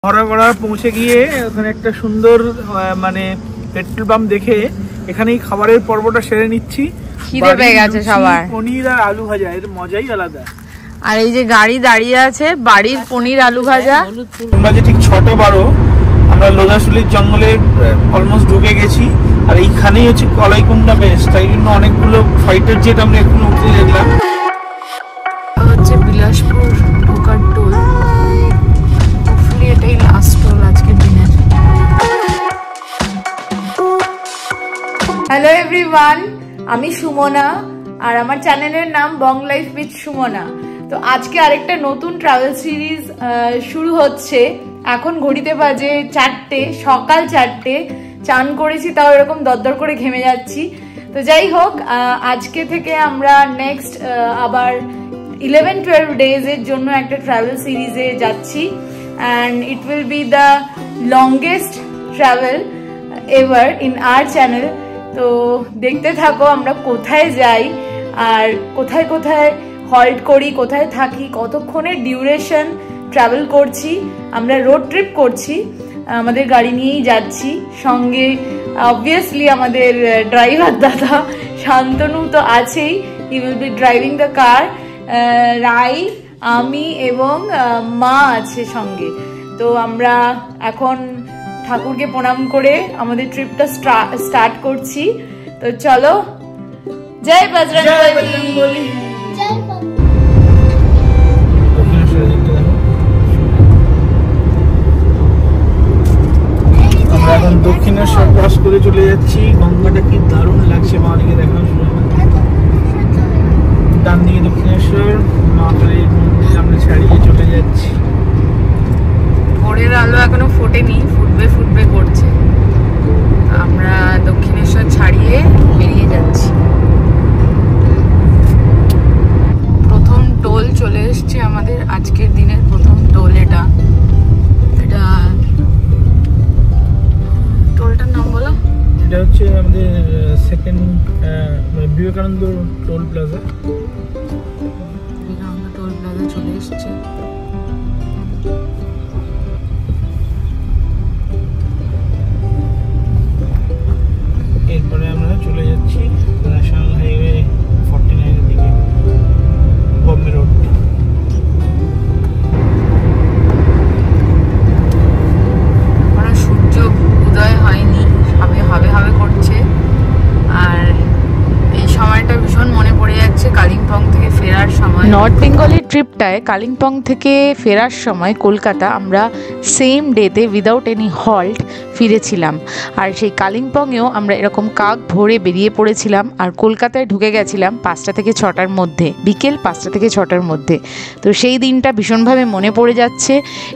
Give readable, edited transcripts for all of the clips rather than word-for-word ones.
হরাগড়া পৌঁছে গিয়ে ওখানে একটা সুন্দর মানে পেট্রোল পাম্প দেখে এখানেই খাবারের পর্বটা সেরে নিচ্ছি। খিদে পেয়ে গেছে সবার। পনির আর আলু ভাজা, এর মজাই আলাদা। আর এই যে গাড়ি দাঁড়িয়ে আছে, বাড়ির পনির আলু ভাজা। তোমরা যে ঠিক 6:12 আমরা লোধাশুলির জঙ্গলে অলমোস্ট ঢুকে গেছি। আর এইখানেই হচ্ছে কলাইকুণ্ডা বেস, তাই জন্য অনেকগুলো ফাইটার জেট আমরা এখন উঠতে দেখলাম। হচ্ছে বিলাসপুর ঢোকার টোল। হোপফুলি এটাই লাস্ট টোল আজকের দিনের। হ্যালো এভরিওয়ান, আমি সুমনা আর আমার চ্যানেলের নাম বং লাইফ উইথ সুমনা। তো আজকে আরেকটা নতুন ট্রাভেল সিরিজ শুরু হচ্ছে। এখন ঘড়িতে বাজে 4টে, সকাল 4টে। চান করেছি, তাও এরকম দরদর করে ঘেমে যাচ্ছি। তো যাই হোক, আজকে থেকে আমরা নেক্সট আবার 11-12 ডেজের জন্য একটা ট্রাভেল সিরিজে যাচ্ছি। And it will be the longest travel ever in our channel. তো দেখতে থাকো আমরা কোথায় যাই আর কোথায় কোথায় হল্ট করি, কোথায় থাকি, কতক্ষণের ডিউরেশন ট্রাভেল করছি। আমরা রোড ট্রিপ করছি, আমাদের গাড়ি নিয়েই যাচ্ছি। সঙ্গে অবভিয়াসলি আমাদের ড্রাইভার দাদা শান্তনু তো আছেই, he will be driving the car. Rai, আমি এবং মা আছে সঙ্গে। তো আমরা এখন ঠাকুরকে প্রণাম করে আমাদের ট্রিপটা স্টার্ট করছি। তো চলো, জয় বজরংবলী। আমরা এখন দক্ষিণেশ্বর ক্রস করে চলে যাচ্ছি। গঙ্গাটা কি দারুণ লাগছে, মা দিকে দেখার সময়। ডান দিকে দক্ষিণেশ্বর, মা কালীর মন্দির আমরা ছাড়িয়ে চলে যাচ্ছি। ভোরের আলো এখনো ফোটেনি, ফুটবে করছে। আমরা দক্ষিণেশ্বর ছাড়িয়ে বেরিয়ে যাচ্ছি। প্রথম টোল চলে এসছে আমাদের, আজকের দিনের প্রথম টোল। এটা টোলটার নাম বলো। এটা হচ্ছে আমাদের second Vivekananda toll plaza. Vivekananda toll plaza চলে এসছে। এরপরে আমরা চলে যাচ্ছি ন্যাশনাল হাইওয়ে 49 এর দিকে, বম্বে রোড। এখনো সূর্য উদয় হয়নি, হাবে করছে। আর এই সময়টা ভীষণ মনে পড়ে যাচ্ছে কালিম্পং থেকে ফেরার সময়। নর্থ বেঙ্গলের ট্রিপটায় কালিম্পং থেকে ফেরার সময় কলকাতা আমরা সেম ডেতে উইদাউট এনি হল্ট ফিরেছিলাম। আর সেই কালিম্পংয়েও আমরা এরকম কাক ভোরে বেরিয়ে পড়েছিলাম। আর কলকাতায় ঢুকে গেছিলাম 5টা থেকে 6টার মধ্যে, বিকেল 5টা থেকে 6টার মধ্যে। তো সেই দিনটা ভীষণভাবে মনে পড়ে যাচ্ছে।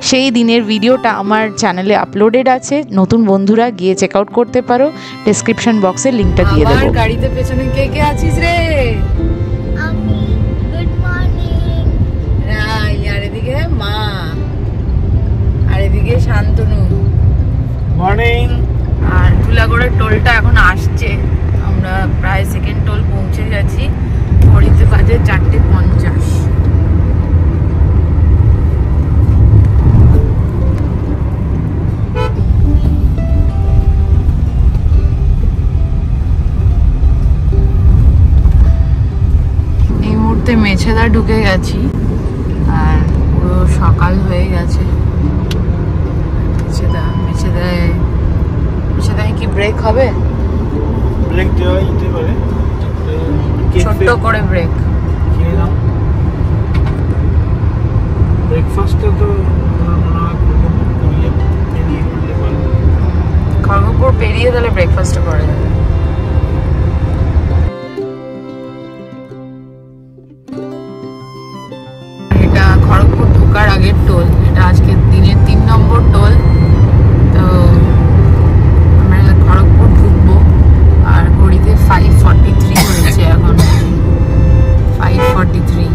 সেই দিনের ভিডিওটা আমার চ্যানেলে আপলোডেড আছে, নতুন বন্ধুরা গিয়ে চেক আউট করতে পারো। ডেসক্রিপশন বক্সে লিঙ্কটা দিয়ে দেবো। গাড়িতে পেছনে কে কে আছিস রে? আমি। Good morning. রাই, আর এদিকে মা, আর এদিকে শান্তনু। মর্নিং। আর ধুলাগড়ের টোলটা এখন আসছে। আমরা প্রায় সেকেন্ড টোল পৌঁছে গেছি। ঘড়িতে বাজে 4:50। এই মুহূর্তে মেছেদা ঢুকে গেছি আর পুরো সকাল হয়ে গেছে। মেছেদায় কি ব্রেক হবে? ব্রেক দেওয়া যেতে পারে, ছোট্ট করে ব্রেক। ব্রেকফাস্টটা তো খড়গপুর পেরিয়ে তাহলে ব্রেকফাস্টটা করা যাবে। এটা খড়গপুর ঢোকার আগের টোল। এটা আজকে দিনের 3 নম্বর টোল। তো আমরা খড়গপুর ঢুকবো। আর ঘড়িতে 5:43 হয়েছে এখন, 5:43।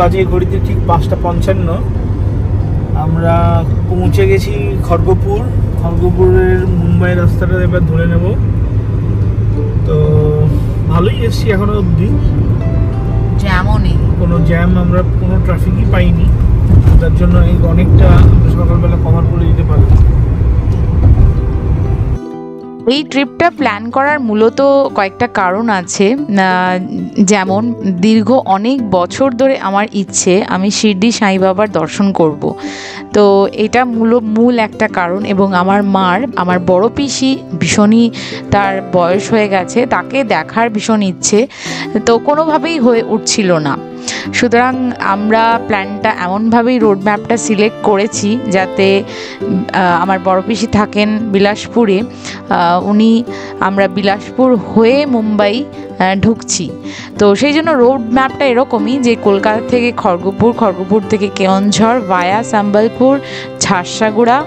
বাজে ঘড়িতে ঠিক 5:55। আমরা পৌঁছে গেছি খড়গপুর। খড়গপুরের মুম্বাই রাস্তাটা এবার ধরে নেব। তো ভালোই এসছি এখনো অবধি, জ্যামও নেই, কোনো জ্যাম আমরা কোনো ট্রাফিকই পাইনি, তার জন্য এই অনেকটা আমরা সকালবেলা কভার করে দিতে পারি। এই ট্রিপটা প্ল্যান করার মূলত কয়েকটা কারণ আছে। যেমন দীর্ঘ অনেক বছর ধরে আমার ইচ্ছে আমি শিরডি সাই বাবার দর্শন করব। তো এটা মূল একটা কারণ। এবং আমার বড় পিসি ভীষণই তার বয়স হয়ে গেছে, তাকে দেখার ভীষণ ইচ্ছে, তো কোনোভাবেই হয়ে উঠছিল না। সুতরাং আমরা প্ল্যানটা এমনভাবেই রোড ম্যাপটা সিলেক্ট করেছি যাতে আমার বড় পিসি থাকেন বিলাসপুরে, আমরা বিলাসপুর হয়ে মুম্বাই ঢুকছি। তো সেই জন্য রোড ম্যাপটা এরকমই যে কলকাতা থেকে খড়গপুর থেকে কেওনঝড় ভায়া সম্বলপুর, ঝারসাগুড়া,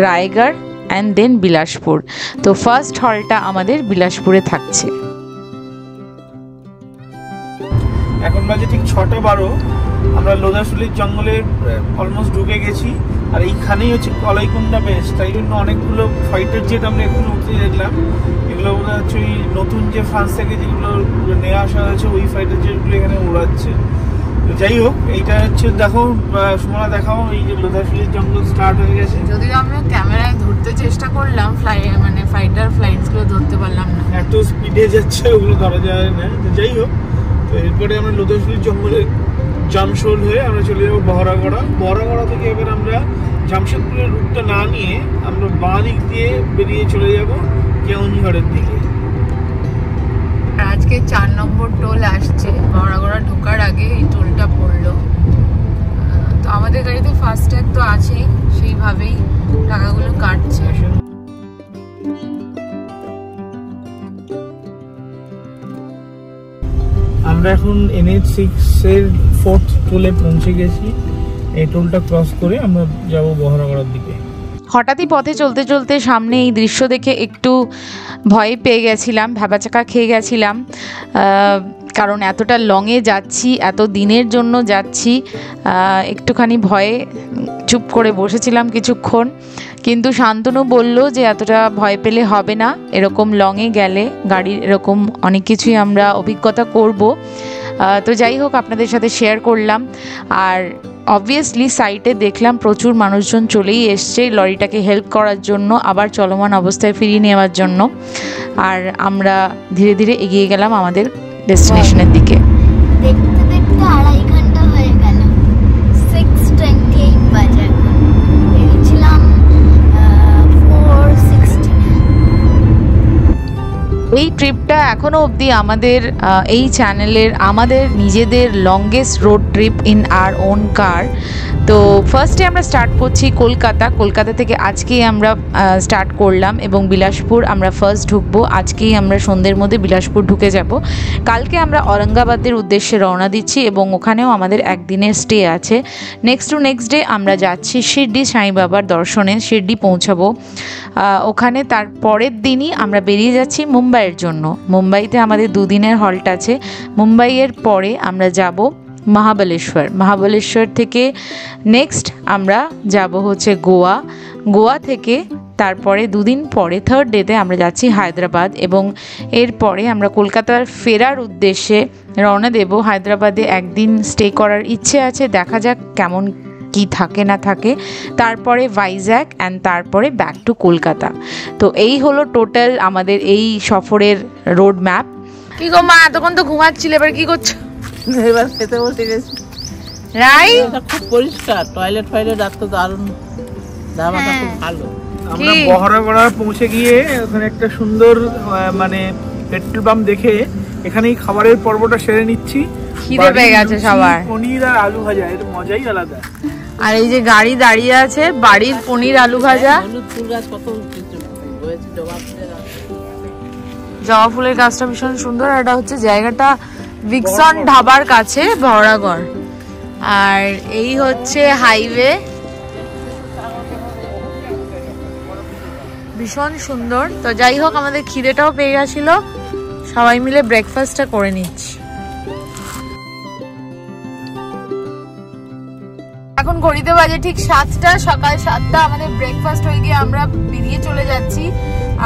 রায়গড় অ্যান্ড দেন বিলাসপুর। তো ফার্স্ট হলটা আমাদের বিলাসপুরে থাকছে। এখন বাজে ঠিক 6:12। আমরা লোধাশুলির জঙ্গলে অলমোস্ট ঢুকে গেছি, আর এইখানেই হচ্ছে কলাইকুণ্ডা বেস। তাই জন্য অনেকগুলো ফাইটার জেট আমরা এখন উঠতে দেখলাম। এগুলো বোধ হচ্ছে ওই নতুন যে ফ্রান্স থেকে যেগুলো নিয়ে আসা হয়েছে ওই ফাইটার জেটগুলো এখানে উড়াচ্ছে। তো যাই হোক, এইটা হচ্ছে দেখো সুমনা দেখাও, এই যে লোধাশুলির জঙ্গল স্টার্ট হয়ে গেছে। যদিও আমরা ক্যামেরায় ধরতে চেষ্টা করলাম, ফাইটার ফ্লাইটসগুলো ধরতে পারলাম না, এত স্পিডে যাচ্ছে ওগুলো ধরা যায় না। তো যাই হোক, তো এরপরে আমরা লোধাশুলির জঙ্গলে জামশোল হয়ে আমরা চলে যাবো বহরাগড়া থেকে এবার আমরা জামশেদপুরের রুটটা না নিয়ে আমরা বাঁ দিক দিয়ে বেরিয়ে চলে যাব কেওনঝড়ের দিকে। আজকে 4 নম্বর টোল আসছে, বহরাগড়া ঢোকার আগে এই টোলটা পড়লো। তো আমাদের গাড়িতে ফাস্ট্যাগ তো আছেই, সেইভাবেই টাকাগুলো কাটছে। আমরা এখন NH6 এর 4th টোলে পৌঁছে গেছি। এই টোলটা ক্রস করে আমরা যাব বহরাগড়ার দিকে। হঠাৎই পথে চলতে চলতে সামনে এই দৃশ্য দেখে একটু ভয় পেয়ে গেছিলাম, ভ্যাবাচাকা খেয়ে গেছিলাম, কারণ এতটা লংয়ে যাচ্ছি, এত দিনের জন্য যাচ্ছি। একটুখানি ভয়ে চুপ করে বসেছিলাম কিছুক্ষণ, কিন্তু শান্তনু বলল যে এতটা ভয় পেলে হবে না, এরকম লংয়ে গেলে গাড়ির এরকম অনেক কিছুই আমরা অভিজ্ঞতা করব। তো যাই হোক, আপনাদের সাথে শেয়ার করলাম। আর অবভিয়াসলি সাইটে দেখলাম প্রচুর মানুষজন চলেই এসছে লরিটাকে হেল্প করার জন্য, আবার চলমান অবস্থায় ফিরিয়ে নেওয়ার জন্য। আর আমরা ধীরে ধীরে এগিয়ে গেলাম আমাদের ডেস্টিনেশনের দিকে। দেখতে দেখতে 2.5 ঘন্টা হয়ে গেল। 6:28 বাজে এখন। বেরিয়েছিলাম 4:16। এই ট্রিপটা এখনও অবধি আমাদের এই চ্যানেলের আমাদের নিজেদের longest road trip in our own কার। তো ফার্স্টে আমরা স্টার্ট করছি কলকাতা থেকে আজকেই আমরা স্টার্ট করলাম, এবং বিলাসপুর আমরা ফার্স্ট ঢুকবো। আজকেই আমরা সন্ধ্যের মধ্যে বিলাসপুর ঢুকে যাব। কালকে আমরা ঔরঙ্গাবাদের উদ্দেশ্যে রওনা দিচ্ছি, এবং ওখানেও আমাদের একদিনের স্টে আছে। নেক্সট ডে আমরা যাচ্ছি শিরডি সাই বাবার দর্শনে, শিরডি পৌঁছাবো। ওখানে তার পরের দিনই আমরা বেরিয়ে যাচ্ছি মুম্বাইয়ের জন্য। মুম্বাইতে আমাদের 2 দিনের হল্ট আছে। মুম্বাইয়ের পরে আমরা যাব মহাবালেশ্বর থেকে নেক্সট আমরা যাব হচ্ছে গোয়া থেকে তারপরে 2 দিন পরে 3rd ডেতে আমরা যাচ্ছি হায়দ্রাবাদ, এবং এরপরে আমরা কলকাতার ফেরার উদ্দেশ্যে রওনা দেব। হায়দ্রাবাদে একদিন স্টে করার ইচ্ছে আছে, দেখা যাক কেমন কি থাকে না থাকে। তারপরে ভাইজ্যাক অ্যান্ড তারপরে ব্যাক টু কলকাতা। তো এই হলো টোটাল আমাদের এই সফরের রোড ম্যাপ। কি গো মা, এতক্ষণ তো ঘুমাচ্ছিলে, এবার কি করছো? এবার খেতে বসে গেছি। রাই খুব পরিষ্কার, টয়লেট তো দারুণ, ধাবাটা খুব ভালো। আমরা বহরাগড়া পৌঁছে গিয়ে ওখানে একটা সুন্দর মানে পেট্রোল পাম্প দেখে এখানেই খাবারের পর্বটা সেরে নিচ্ছি। খিদে পেয়ে গেছে সবার। পনির আর আলু ভাজা, এর মজাই আলাদা। আর এই যে গাড়ি দাঁড়িয়ে আছে, বাড়ির পনির আলু ভাজা। হলুদ ফুল গাছ কত হয়েছে, জবা ফুলের গাছটা ভীষণ সুন্দর। এটা হচ্ছে জায়গাটা ভিক্সন ধাবার কাছে বহরাগড়, আর এই হচ্ছে হাইওয়ে, ভীষণ সুন্দর। তো যাই হোক, আমাদের খিদেটাও পেয়ে গেছিল, সবাই মিলে ব্রেকফাস্টটা করে নিচ্ছি। ঘড়িতে বাজে ঠিক 7টা, সকাল 7টা। আমাদের ব্রেকফাস্ট হয়ে গিয়ে আমরা বেরিয়ে চলে যাচ্ছি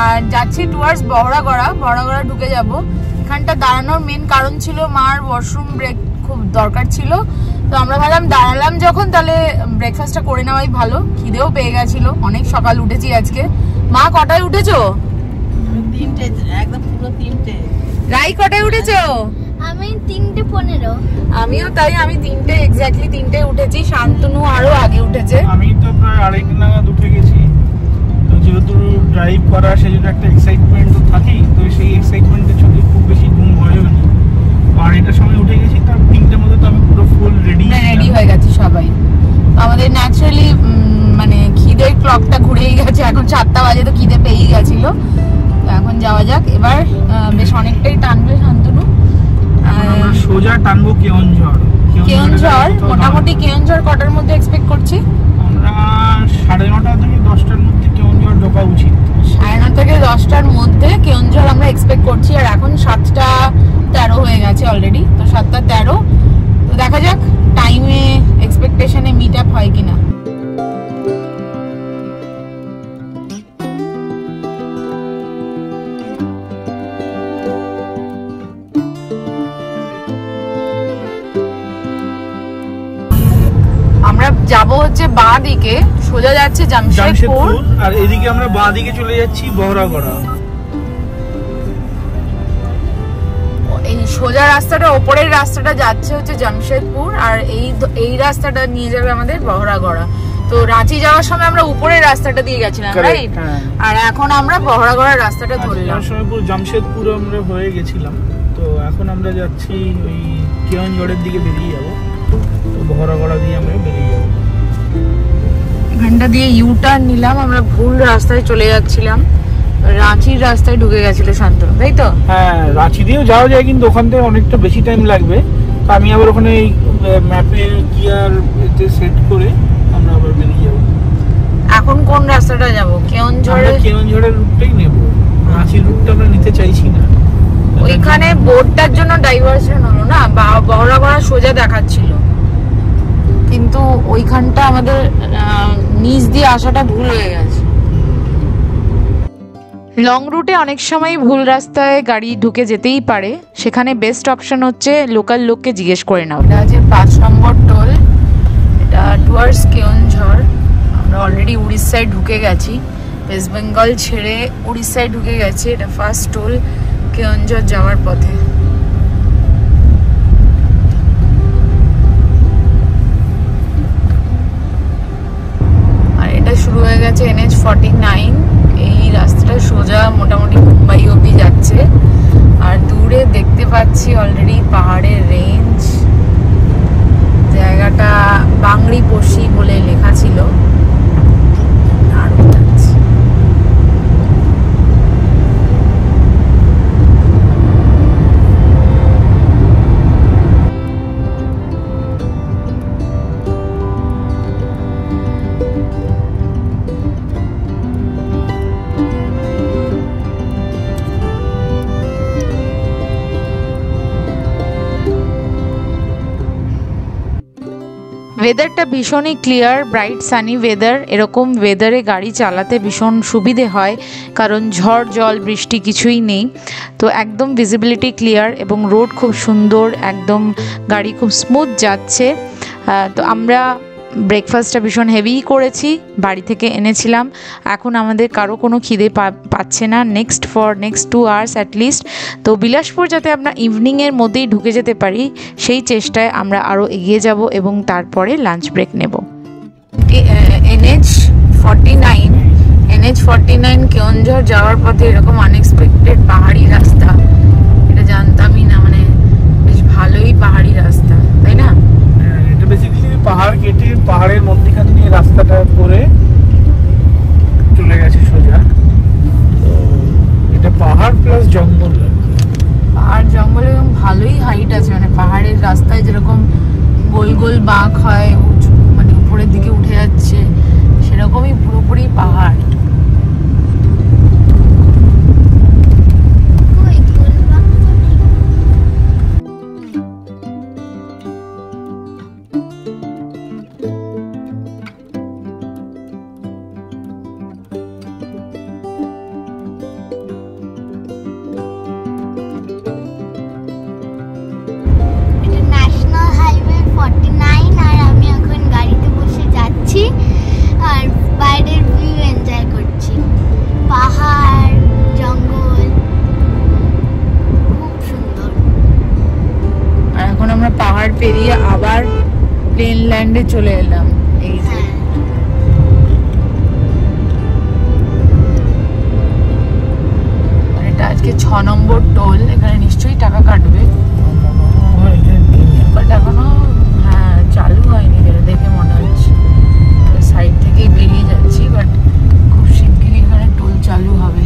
আর যাচ্ছি টুয়ার্ডস বহরাগড়া ঢুকে যাব। এখানটা দাঁড়ানোর মেন কারণ ছিল মার ওয়াশরুম ব্রেক খুব দরকার ছিল, তো আমরা ভাবলাম দাঁড়ালাম যখন তাহলে ব্রেকফাস্টটা করে নেওয়াই ভালো। খিদেও পেয়ে গেছিল, অনেক সকাল উঠেছি আজকে। মা কটায় উঠেছো? 3টে, একদম পুরো 3টে। রাই কটায় উঠেছো? আমি 3:15। আমিও তাই, আমি 3টে এক্স্যাক্টলি 3টে উঠেছি। শান্তনু আরো আগে উঠেছে। আমি তো প্রায় 2:30 নাগাদ উঠে গেছি। তো যেহেতু ড্রাইভ করা সেজন্য একটা এক্সাইটমেন্ট তো থাকেই, তো সেই এক্সাইটমেন্টের জন্য খুব বেশি ঘুম হয়নি। 2:30টার সময় উঠে গেছি, তার 3টের মধ্যে তো আমি পুরো ফুল রেডি হয়ে গেছি সবাই। আমাদের ন্যাচারালি মানে খিদের ক্লকটা ঘুরেই গেছে, এখন 7টা বাজে, তো খিদে পেয়েই গেছিল। তো এখন যাওয়া যাক। এবার বেশ অনেকটাই টানবে শান্তনু। আমরা সোজা টানবো কেওনঝড়। মোটামুটি কেওনঝড় কটার মধ্যে এক্সপেক্ট করছি? আমরা 9:30 থেকে 10টার মধ্যে কেওনঝড় ঢোকা উচিত। 9:30 থেকে 10টার মধ্যে কেওনঝড় আমরা এক্সপেক্ট করছি। আর এখন 7:13 হয়ে গেছে অলরেডি, তো 7:13। তো দেখা যাক টাইমে এক্সপেকটেশনে মিট আপ হয় কিনা। আমরা যাব হচ্ছে বাঁ দিকে, সোজা যাচ্ছে জামশেদপুর, আর এদিকে আমরা বাঁ দিকে চলে যাচ্ছি বহরাগড়া। এই সোজা রাস্তাটা, ওপরের রাস্তাটা যাচ্ছে হচ্ছে জামশেদপুর, আর এই রাস্তাটা নিয়ে যাবে আমাদের বহরাগড়া। তো রাঁচি যাওয়ার সময় আমরা উপরের রাস্তাটা দিয়ে গেছিলাম, রাইট? আর এখন আমরা বহরাগড়ার রাস্তাটা ধরলাম। জামশেদপুর আমরা হয়ে গেছিলাম, তো এখন আমরা যাচ্ছি ওই কেওনঝড়ের দিকে বেরিয়ে যাবো। বহরাগড়া দিয়ে আমরা বেরিয়ে যাবো। এখানটা দিয়ে ইউটার্ন নিলাম, আমরা ভুল রাস্তায় চলে যাচ্ছিলাম, রাঁচির রাস্তায় ঢুকে গেছিল শান্তনু, তাই তো? হ্যাঁ, রাঁচি দিয়েও যাওয়া যায়, কিন্তু ওখান থেকে অনেকটা বেশি টাইম লাগবে। তো আমি আবার ওখানে ম্যাপে গিয়ার এতে সেট করে আমরা আবার বেরিয়ে যাবো। এখন কোন রাস্তাটা যাব? কেওনঝড়ের রুটটাই নেব, রাঁচির রুটটা আমরা নিতে চাইছি না। ওইখানে বোর্ডটার জন্য ডাইভারশন হলো না, বহরাগড়া সোজা দেখাচ্ছিল, কিন্তু ওইখানটা আমাদের নিচ দিয়ে আসাটা ভুল হয়ে গেছে। লং রুটে অনেক সময় ভুল রাস্তায় গাড়ি ঢুকে যেতেই পারে, সেখানে বেস্ট অপশন হচ্ছে লোকাল লোককে জিজ্ঞেস করে নাও। এটা আছে 5 নম্বর টোল, এটা টুয়ার্ডস কেওনঝড়। আমরা অলরেডি উড়িষ্যায় ঢুকে গেছি, ওয়েস্ট বেঙ্গল ছেড়ে উড়িষ্যায় ঢুকে গেছি। এটা ফার্স্ট টোল কেওনঝড় যাওয়ার পথে। আর এটা শুরু হয়ে গেছে NH49। এই রাস্তাটা সোজা মোটামুটি মুম্বাই অবধি যাচ্ছে। আর দূরে দেখতে পাচ্ছি অলরেডি পাহাড়ের রেঞ্জ। জায়গাটা বাংড়ি পশি বলে লেখা ছিল। ওয়েদারটা ভীষণই ক্লিয়ার, ব্রাইট সানি ওয়েদার। এরকম ওয়েদারে গাড়ি চালাতে ভীষণ সুবিধে হয়, কারণ ঝড় জল বৃষ্টি কিছুই নেই। তো একদম ভিজিবিলিটি ক্লিয়ার এবং রোড খুব সুন্দর, একদম গাড়ি খুব স্মুথ যাচ্ছে। তো আমরা ব্রেকফাস্টটা ভীষণ হেভি করেছি, বাড়ি থেকে এনেছিলাম। এখন আমাদের কারো কোনো খিদে পাচ্ছে না নেক্সট 2 আওয়ার্স অ্যাটলিস্ট। তো বিলাসপুর যাতে আমরা ইভিনিংয়ের মধ্যেই ঢুকে যেতে পারি, সেই চেষ্টায় আমরা আরও এগিয়ে যাব এবং তারপরে লাঞ্চ ব্রেক নেব। NH49 কেওনঝড় যাওয়ার পথে এরকম আনএক্সপেক্টেড পাহাড়ি রাস্তা, এটা জানতামই না। মানে বেশ ভালোই পাহাড়ি রাস্তা, তাই না? এটা বেসিক্যালি পাহাড় কেটে পাহাড়ের মধ্যখানে নিয়ে রাস্তাটা করে চলে গেছে সোজা। তো এটা পাহাড় প্লাস জঙ্গল, পাহাড় জঙ্গল এবং ভালোই হাইট আছে। মানে পাহাড়ের রাস্তায় যেরকম গোল গোল বাঁক হয়, মানে উপরের দিকে উঠে যাচ্ছে, সেরকমই পুরোপুরি পাহাড়। স্ট্যান্ডে চলে এলাম। এই যে এটা আজকে 6 নম্বর টোল। এখানে নিশ্চয়ই টাকা কাটবে, বাট এখনো হ্যাঁ চালু হয়নি যেটা দেখে মনে হচ্ছে। সাইড থেকেই বেরিয়ে যাচ্ছি, বাট খুব শিগগিরই এখানে টোল চালু হবে।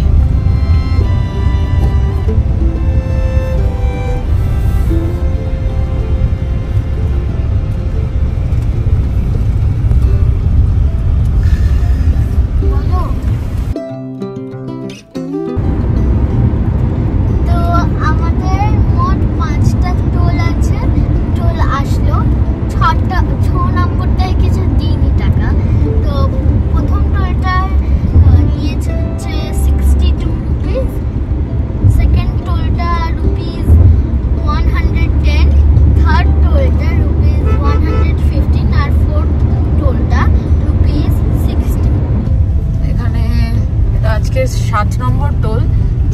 আজকে 7 নম্বর টোল।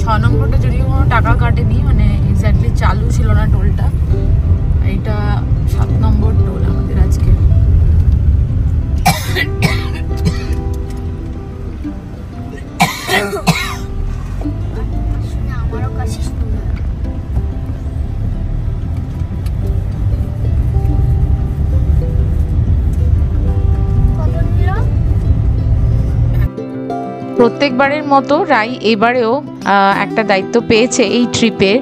6 নম্বরটা যদিও কোনো টাকা কাটেনি, মানে এক্স্যাক্টলি চালু ছিল না টোলটা। এইটা 7 নম্বর টোল আমাদের আজকে। আমারও কাছে প্রত্যেকবারের মতো রাই এবারেও একটা দায়িত্ব পেয়েছে এই ট্রিপের,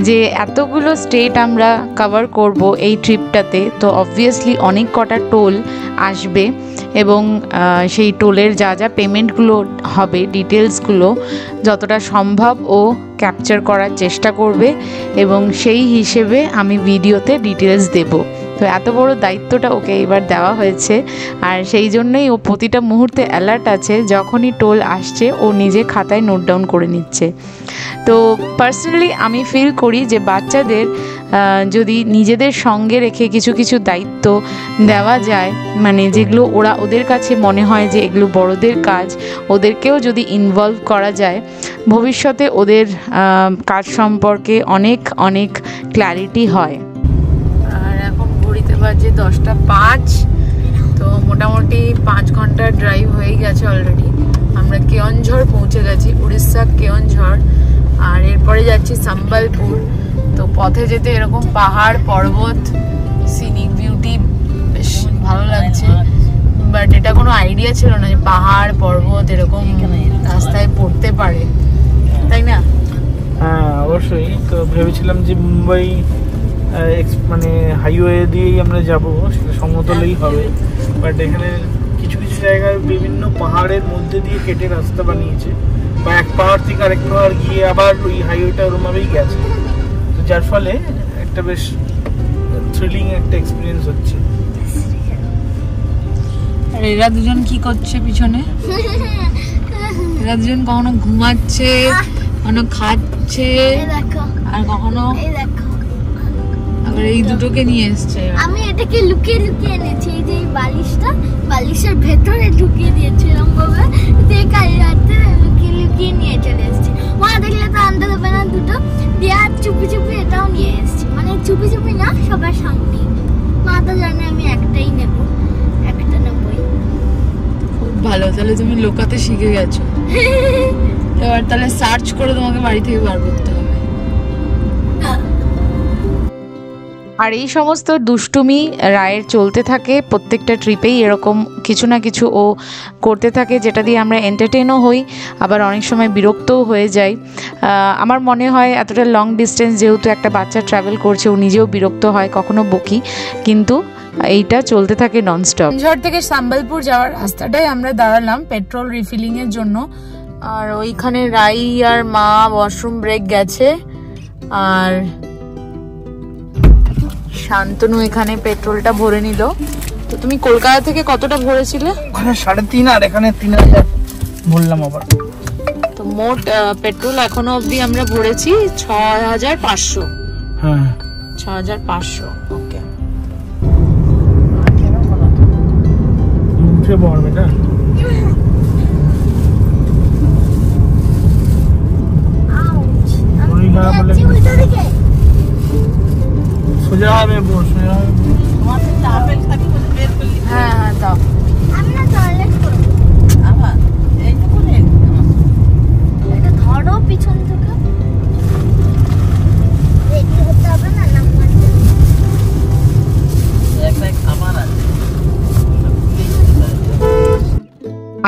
যে এতগুলো স্টেট আমরা কভার করব এই ট্রিপটাতে। তো অবভিয়াসলি অনেক কটা টোল আসবে এবং সেই টোলের যা যা পেমেন্টগুলো হবে, ডিটেলসগুলো যতটা সম্ভব ও ক্যাপচার করার চেষ্টা করবে এবং সেই হিসেবে আমি ভিডিওতে ডিটেলস দেব। তো এত বড় দায়িত্বটা ওকে এবার দেওয়া হয়েছে, আর সেই জন্যই ও প্রতিটা মুহূর্তে অ্যালার্ট আছে। যখনই টোল আসছে ও নিজে খাতায় নোট ডাউন করে নিচ্ছে। তো পার্সোনালি আমি ফিল করি যে বাচ্চাদের যদি নিজেদের সঙ্গে রেখে কিছু কিছু দায়িত্ব দেওয়া যায়, মানে যেগুলো ওদের কাছে মনে হয় যে এগুলো বড়দের কাজ, ওদেরকেও যদি ইনভলভ করা যায়, ভবিষ্যতে ওদের কাজ সম্পর্কে অনেক অনেক ক্ল্যারিটি হয়। আর এখন ঘড়িতে বাজে 10:05। তো মোটামুটি 5 ঘন্টার ড্রাইভ হয়ে গেছে অলরেডি। আমরা কেওনঝড় পৌঁছে গেছি, উড়িষ্যা কেওনঝড়। আর এরপরে যাচ্ছি সম্বলপুর। তো পথে যেতে এরকম পাহাড় পর্বত সিনিক বিউটি বেশ ভালো লাগছে, বাট এটা কোনো আইডিয়া ছিল না যে পাহাড় পর্বত এরকম রাস্তায় পড়তে পারে, তাই না? হ্যাঁ অবশ্যই। তো ভেবেছিলাম যে মুম্বাই মানে হাইওয়ে দিয়েই আমরা যাব, সেটা সমতলেই হবে, বাট এখানে কিছু কিছু জায়গায় বিভিন্ন পাহাড়ের মধ্যে দিয়ে কেটে রাস্তা বানিয়েছে, বা এক পাহাড় থেকে আরেক পাহাড় গিয়ে আবার ওই হাইওয়েটা ওরমভাবেই গেছে। তো যার ফলে একটা বেশ থ্রিলিং একটা এক্সপিরিয়েন্স হচ্ছে। আর এরা দুজন কি করছে পিছনে? এরা দুজন কখনো ঘুমাচ্ছে, কখনো খাচ্ছে, আর কখনো আবার এই দুটোকে নিয়ে এসছে। আমি এটাকে লুকিয়ে লুকিয়ে এনেছি, এই যে বালিশটা বালিশের ভেতরে ঢুকিয়ে দিয়েছি এরকম ভাবে, যে কাল রাতে লুকিয়ে লুকিয়ে নিয়ে চলে এসেছি। মা দেখলে তো আনতে দেবে না দুটো, দিয়ে আর চুপি চুপি এটাও নিয়ে এসেছি, মানে চুপি চুপি না, সবার সামনে। মা তো জানে আমি একটাই নেব, একটা নেবই। খুব ভালো, তাহলে তুমি লোকাতে শিখে গেছো। এবার তাহলে সার্চ করে তোমাকে বাড়ি থেকে বার করতে হবে। আর এই সমস্ত দুষ্টুমি রায়ের চলতে থাকে প্রত্যেকটা ট্রিপেই। এরকম কিছু না কিছু ও করতে থাকে, যেটা দিয়ে আমরা এন্টারটেনও হই, আবার অনেক সময় বিরক্তও হয়ে যাই। আমার মনে হয় এতটা লং ডিস্টেন্স যেহেতু একটা বাচ্চা ট্রাভেল করছে, ও নিজেও বিরক্ত হয়, কখনো বকি, কিন্তু এইটা চলতে থাকে ননস্টপ। ঝড় থেকে সম্বলপুর যাওয়ার রাস্তাটাই আমরা দাঁড়ালাম পেট্রোল রিফিলিং এর জন্য। আর ওইখানে রাই আর মা ওয়াশরুম ব্রেক গেছে, আর শান্তনু এখানে পেট্রোলটা ভরে নিল। তো তুমি কলকাতা থেকে কতটা ভরেছিলে? ওখানে 3.5 আর এখানে 3000 বললাম আবার। তো মোট পেট্রোল এখনো অবধি আমরা ভরেছি 6500। হ্যাঁ 6500। ওকে, উঠে পড়বে না। সোজা হবে, সোজা হবে।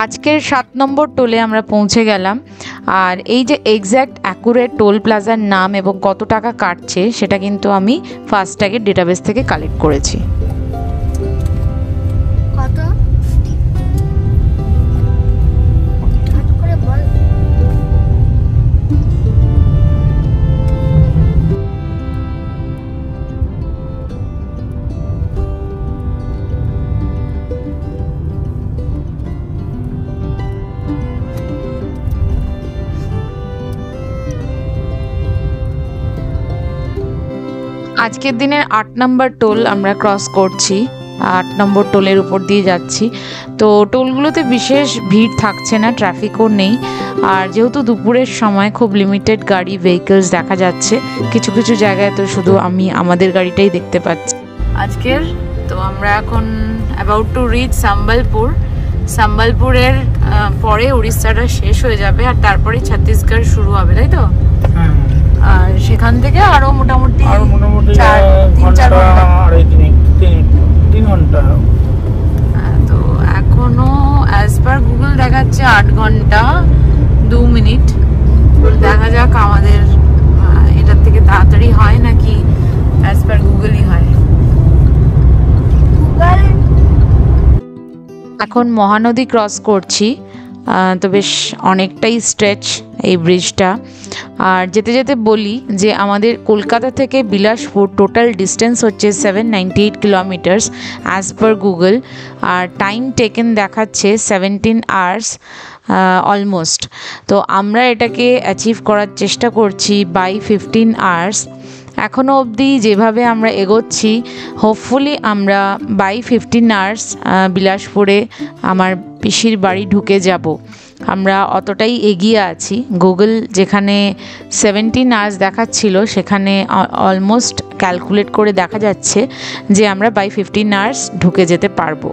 আজকের 7 নম্বর টোলে আমরা পৌঁছে গেলাম। আর এই যে এক্স্যাক্ট অ্যাকুরেট টোল প্লাজার নাম এবং কত টাকা কাটছে সেটা কিন্তু আমি ফাস্ট্যাগের ডেটাবেস থেকে কালেক্ট করেছি। কত করে বল। আজকের দিনের 8 নম্বর টোল আমরা ক্রস করছি। 8 নম্বর টোলের উপর দিয়ে যাচ্ছি। তো টোলগুলোতে বিশেষ ভিড় থাকছে না, ট্রাফিকও নেই। আর যেহেতু দুপুরের সময় খুব লিমিটেড গাড়ি ভেহিকলস দেখা যাচ্ছে, কিছু কিছু জায়গায় তো শুধু আমি আমাদের গাড়িটাই দেখতে পাচ্ছি আজকের। তো আমরা এখন অ্যাবাউট টু রিচ সম্বলপুর। সম্বলপুরের পরে উড়িষ্যাটা শেষ হয়ে যাবে আর তারপরে ছত্তিশগড় শুরু হবে, তাই তো? আর সেখান থেকে আরো মোটামুটি 3-4 ঘন্টা। তো এখনো অ্যাজ পার গুগল দেখাচ্ছে 8 ঘন্টা 2 মিনিট। দেখা যাক আমাদের এটার থেকে তাড়াতাড়ি হয় নাকি অ্যাজ পার গুগলই হয়। এখন মহানদী ক্রস করছি। তো বেশ অনেকটাই স্ট্রেচ এই ব্রিজটা। আর যেতে যেতে বলি যে আমাদের কলকাতা থেকে বিলাসপুর টোটাল ডিস্টেন্স হচ্ছে 798 কিলোমিটার্স অ্যাজ পার গুগল। আর টাইম টেকেন দেখাচ্ছে 17 আওয়ার্স অলমোস্ট। তো আমরা এটাকে অ্যাচিভ করার চেষ্টা করছি বাই 15 আওয়ার্স। এখনও অবধি যেভাবে আমরা এগোচ্ছি, হোপফুলি আমরা বাই 15 আওয়ার্স বিলাসপুরে আমার পিসির বাড়ি ঢুকে যাব। আমরা অতটাই এগিয়ে আছি। গুগল যেখানে 17 আওয়ার্স দেখাচ্ছিল সেখানে অলমোস্ট ক্যালকুলেট করে দেখা যাচ্ছে যে আমরা বাই 15 আওয়ার্স ঢুকে যেতে পারবো।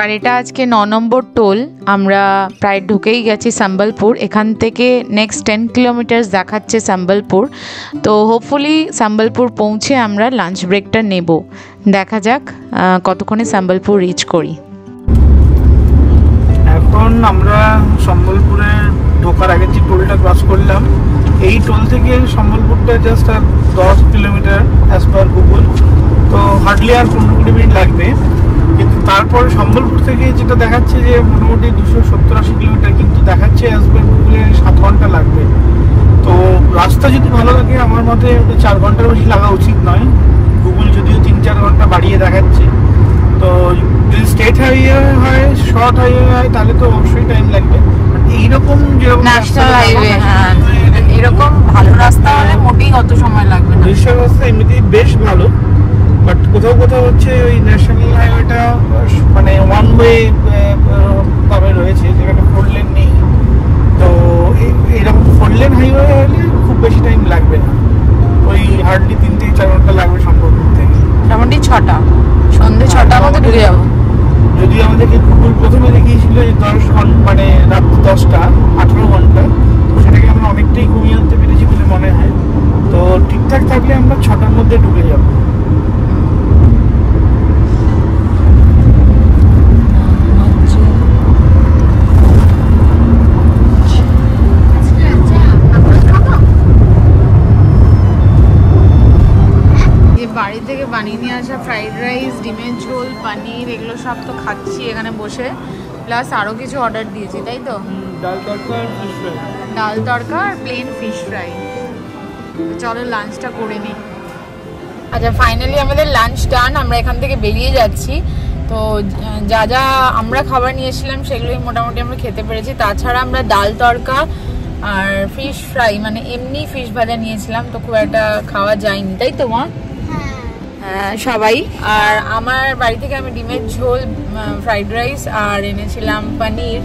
আর এটা আজকে 9 নম্বর টোল। আমরা প্রায় ঢুকেই গেছি সম্বলপুর। এখান থেকে নেক্সট 10 কিলোমিটার্স দেখাচ্ছে সম্বলপুর। তো হোপফুলি সম্বলপুর পৌঁছে আমরা লাঞ্চ ব্রেকটা নেব। দেখা যাক কতক্ষণে সম্বলপুর রিচ করি। এখন আমরা সম্বলপুরে ঢোকার আগে যে টোলটা ক্রস করলাম, এই টোল থেকে সম্বলপুরটা জাস্ট আর 10 কিলোমিটার অ্যাজ পার গুগল। তো হার্ডলি আর 15-20 মিনিট লাগবে। কিন্তু তারপর সম্বলপুর থেকে যেটা দেখাচ্ছে যে মোটামুটি 270-80 কিলোমিটার, কিন্তু দেখাচ্ছে অ্যাজ পার গুগলে 7 ঘন্টা লাগবে। তো রাস্তা যদি ভালো লাগে আমার মতে 4 ঘন্টার বেশি লাগা উচিত নয়। গুগল যদিও 3-4 ঘন্টা বাড়িয়ে দেখাচ্ছে। তো যদি স্টেট হাইওয়ে হয়, শর্ট হাইওয়ে হয়, তাহলে তো অবশ্যই টাইম লাগবে। এইরকম যেরকম ন্যাশনাল হাইওয়ে, হ্যাঁ এরকম ভালো রাস্তা হলে মোটেই অত সময় লাগবে না। উড়িষ্যার রাস্তা এমনিতেই বেশ ভালো, বাট কোথাও কোথাও হচ্ছে ওই ন্যাশনাল হাইওয়েটা মানে ওয়ান ওয়ে ভাবে রয়েছে, যেখানে 4 লেন নেই। তো এরকম 4 লেন হাইওয়ে হলে খুব বেশি টাইম লাগবে না, ওই হার্ডলি 3-4 ঘন্টা লাগবে সম্ভবত থেকে। মোটামুটি 6টা, সন্ধ্যে 6টার মধ্যে ঢুকে যাবো। যদি আমাদেরকে গুগল প্রথমে দেখিয়েছিল যে 10 ঘন্টা মানে রাত 10টা 18 ঘন্টা, তো সেটাকে আমরা অনেকটাই কমিয়ে আনতে পেরেছি বলে মনে হয়। তো ঠিকঠাক থাকলে আমরা 6টার মধ্যে ঢুকে যাবো। বাড়ি থেকে বানিয়ে নিয়ে আসা ফ্রাইড রাইস, ডিমের ঝোল, পানির, এগুলো সব তো খাচ্ছি এখানে বসে। প্লাস আরও কিছু অর্ডার দিয়েছি, তাই তো? ডাল তড়কা আর ফিশ ফ্রাই। ডাল তড়কা আর প্লেন ফিশ ফ্রাই। চলো লাঞ্চটা করে নিই। আচ্ছা, ফাইনালি আমাদের লাঞ্চ ডান। আমরা এখান থেকে বেরিয়ে যাচ্ছি। তো তো যা যা আমরা খাবার নিয়েছিলাম সেগুলোই মোটামুটি আমরা খেতে পেরেছি। তাছাড়া আমরা ডাল তড়কা আর ফিশ ফ্রাই, মানে এমনি ফিশ ভাজা নিয়েছিলাম, তো খুব একটা খাওয়া যায়নি, তাই তো মা? সবাই। আর আমার বাড়ি থেকে আমি ডিমের ঝোল, ফ্রাইড রাইস আর এনেছিলাম পনির,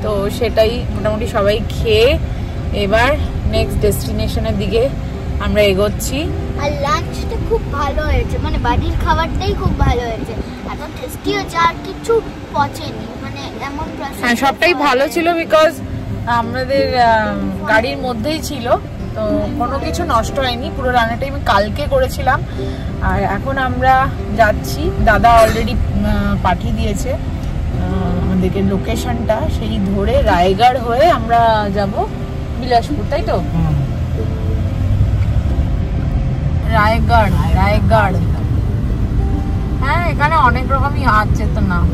তো সেটাই মোটামুটি সবাই খেয়ে এবার নেক্সট ডেস্টিনেশনের দিকে আমরা এগোচ্ছি। আর লাঞ্চটা খুব ভালো হয়েছে, মানে বাড়ির খাবারটাই খুব ভালো হয়েছে, এত টেস্টি হয়েছে আর কিছু পচেনি, মানে এমন। হ্যাঁ, সবটাই ভালো ছিল বিকজ আমাদের গাড়ির মধ্যেই ছিল, তো কোনো কিছু নষ্ট হয়নি। পুরো রান্নাটা আমি কালকে করেছিলাম। আর এখন আমরা যাচ্ছি, দাদা অলরেডি পাঠিয়ে দিয়েছে আমাদেরকে লোকেশনটা, সেই ধরে রায়গড় হয়ে আমরা যাব বিলাসপুর, তাই তো? রায়গড়, রায়গড়। হ্যাঁ, এখানে অনেক রকমই আছে তো নাম।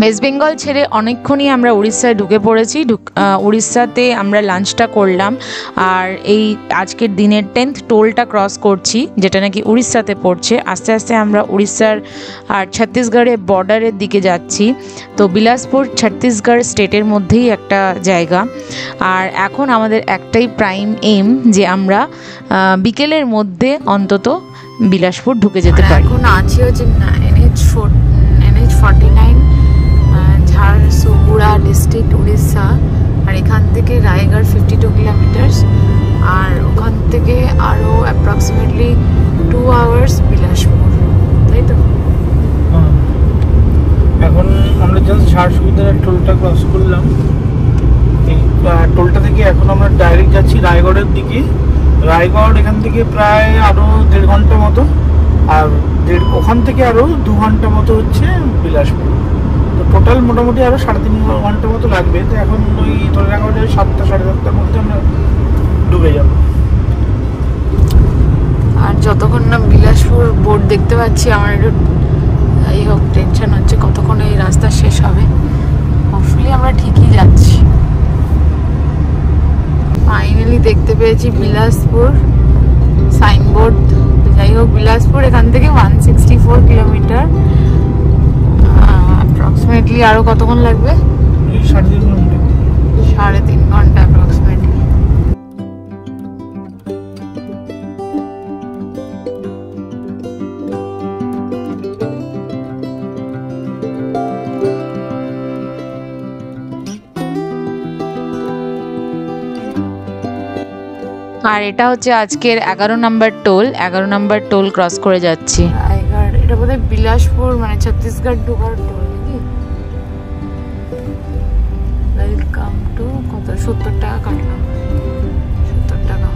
ওয়েস্ট বেঙ্গল ছেড়ে অনেকক্ষণই আমরা উড়িষ্যায় ঢুকে পড়েছি। উড়িষ্যাতে আমরা লাঞ্চটা করলাম, আর এই আজকের দিনের 10th টোলটা ক্রস করছি, যেটা নাকি উড়িষ্যাতে পড়ছে। আস্তে আস্তে আমরা উড়িষ্যার আর ছত্তিশগড়ের বর্ডারের দিকে যাচ্ছি। তো বিলাসপুর ছত্তিশগড় স্টেটের মধ্যেই একটা জায়গা। আর এখন আমাদের একটাই প্রাইম এম যে আমরা বিকেলের মধ্যে অন্তত বিলাসপুর ঢুকে যেতে পারি। এখন আছি হচ্ছে NH49, ঝারসুগুড়া ডিস্ট্রিক্ট, উড়িষ্যা। আর এখান থেকে রায়গড় 52 কিলোমিটার, আর ওখান থেকে আরও অ্যাপ্রক্সিমেটলি 2 আওয়ার্স বিলাসপুর, তাই তো? এখন আমরা জাস্ট ঝারসুগুড়ার টোলটা ক্রস করলাম। এই টোলটা থেকে এখন আমরা ডাইরেক্ট যাচ্ছি রায়গড়ের দিকে। রায়গড় এখান থেকে প্রায় আরও 1.5 ঘন্টা মতো, আর ওখান থেকে আরও 2 ঘন্টা মতো হচ্ছে বিলাসপুর। তো টোটাল মোটামুটি আরও 3.5 ঘন্টা মতো লাগবে। তো এখন ওই ধরে রাখা 7টা 7:30টার মধ্যে আমরা ডুবে যাব। আর যতক্ষণ না বিলাসপুর বোর্ড দেখতে পাচ্ছি আমার একটু এই হোক টেনশন হচ্ছে কতক্ষণ এই রাস্তা শেষ হবে। হোপফুলি আমরা ঠিকই যাচ্ছি। ফাইনালি দেখতে পেয়েছি বিলাসপুর সাইনবোর্ড। যাই হোক, বিলাসপুর এখান থেকে 164 কিলোমিটার, অ্যাপ্রক্সিমেটলি আরো কতক্ষণ লাগবে? 3.5 ঘন্টা অ্যাপ্রক্সিমেটলি। আর এটা হচ্ছে আজকের 11 নম্বর টোল। 11 নম্বর টোল ক্রস করে যাচ্ছি। এটা বোধহয় বিলাসপুর, মানে ছত্তিশগড় ঢোকার টোল নাকি? ওয়েলকাম টু কত 70 টাকা কাটলাম, 70 টাকা।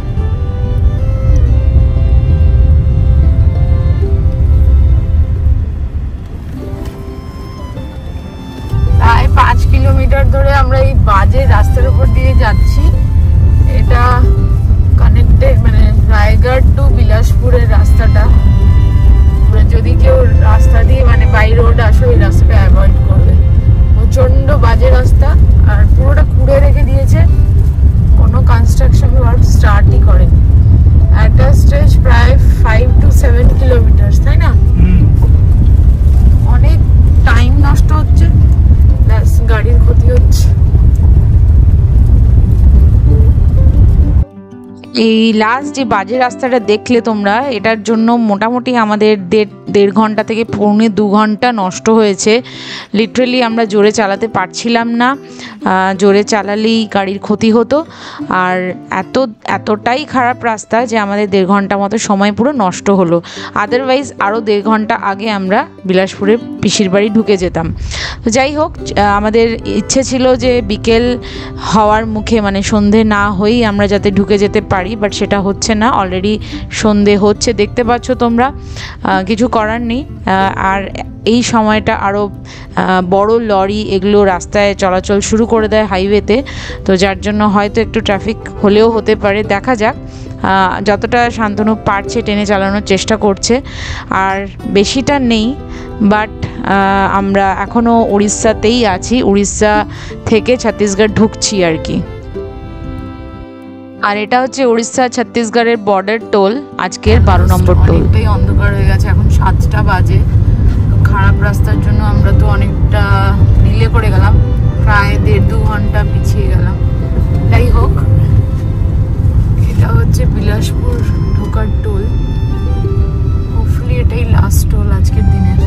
প্রায় 5 কিলোমিটার ধরে আমরা এই বাজে রাস্তার উপর দিয়ে যাচ্ছি। এটা কানেক্টেড, মানে রায়গড় টু বিলাসপুরের রাস্তাটা। যদি কেউ রাস্তা দিয়ে মানে বাই রোড আসো, এই রাস্তাটা অ্যাভয়েড করবে। প্রচন্ড বাজে রাস্তা, আর পুরোটা খুঁড়ে রেখে দিয়েছে, কোনো কনস্ট্রাকশন ওয়ার্ক স্টার্টই করেনি। একটা স্ট্রেচ প্রায় 5 to 7 কিলোমিটার, তাই না? অনেক টাইম নষ্ট হচ্ছে, প্লাস গাড়ির ক্ষতি হচ্ছে। এই লাস্ট যে বাজে রাস্তাটা দেখলে তোমরা, এটার জন্য মোটামুটি আমাদের 1.5 ঘন্টা থেকে 1.25 ঘন্টা নষ্ট হয়েছে। লিটারেলি আমরা জোরে চালাতে পারছিলাম না, জোরে চালালেই গাড়ির ক্ষতি হতো। আর এতটাই খারাপ রাস্তা যে আমাদের 1.5 ঘন্টা মতো সময় পুরো নষ্ট হলো। আদারওয়াইজ আরও 1.5 ঘন্টা আগে আমরা বিলাসপুরে পিসির বাড়ি ঢুকে যেতাম। তো যাই হোক, আমাদের ইচ্ছে ছিল যে বিকেল হওয়ার মুখে, মানে সন্ধে না হয়েই আমরা যাতে ঢুকে যেতে পারি, বাট সেটা হচ্ছে না। অলরেডি সন্ধে হচ্ছে, দেখতে পাচ্ছ তোমরা। কিছু করার নেই। আর এই সময়টা আরও বড় লরি এগুলো রাস্তায় চলাচল শুরু করে দেয় হাইওয়েতে, তো যার জন্য হয়তো একটু ট্রাফিক হলেও হতে পারে। দেখা যাক, যতটা শান্তনু পারছে টেনে চালানোর চেষ্টা করছে। আর বেশিটা নেই, বাট আমরা এখনও উড়িষ্যাতেই আছি, উড়িষ্যা থেকে ছত্তিশগড় ঢুকছি আর কি। আর এটা হচ্ছে উড়িষ্যা ছত্তিশগড়ের বর্ডার টোল, আজকের 12 নম্বর টোল। অনেকটাই অন্ধকার হয়ে গেছে, এখন 7টা বাজে। খারাপ রাস্তার জন্য আমরা তো অনেকটা ডিলে করে গেলাম, প্রায় 1.5-2 ঘন্টা পিছিয়ে গেলাম। যাই হোক, এটা হচ্ছে বিলাসপুর ঢোকার টোল। হোপফুলি এটাই লাস্ট টোল আজকের দিনের।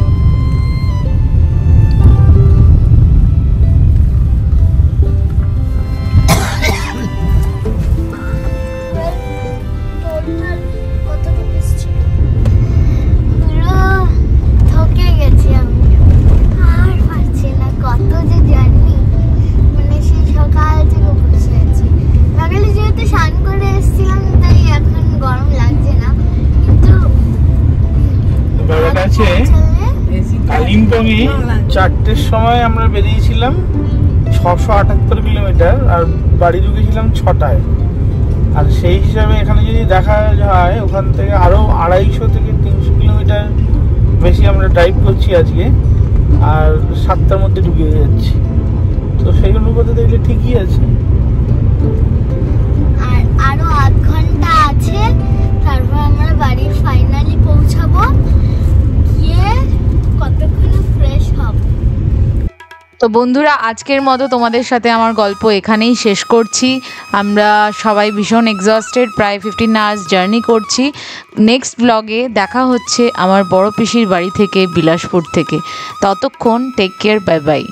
কালিম্পংয়ে 4টের সময় আমরা বেরিয়েছিলাম 678 কিলোমিটার, আর বাড়ি ঢুকেছিলাম 6টায়। আর সেই হিসাবে এখানে যদি দেখা যায় ওখান থেকে আরো 250 থেকে 300 কিলোমিটার বেশি আমরা ড্রাইভ করছি আজকে, আর 7টার মধ্যে ঢুকে যাচ্ছি। তো সেই অনুপাতে দেখলে ঠিকই আছে। আর আরো 8 ঘন্টা আছে, তারপর আমরা বাড়ি ফাইনালি পৌঁছাবো, গিয়ে কতক্ষণ ফ্রেশ হব। তো বন্ধুরা, আজকের মতো তোমাদের সাথে আমার গল্প এখানেই শেষ করছি। আমরা সবাই ভীষণ এক্সস্টেড, প্রায় 15 আওয়ার্স জার্নি করছি। নেক্সট ব্লগে দেখা হচ্ছে আমার বড় পিসির বাড়ি থেকে, বিলাসপুর থেকে। ততক্ষণ টেক কেয়ার, বাই বাই।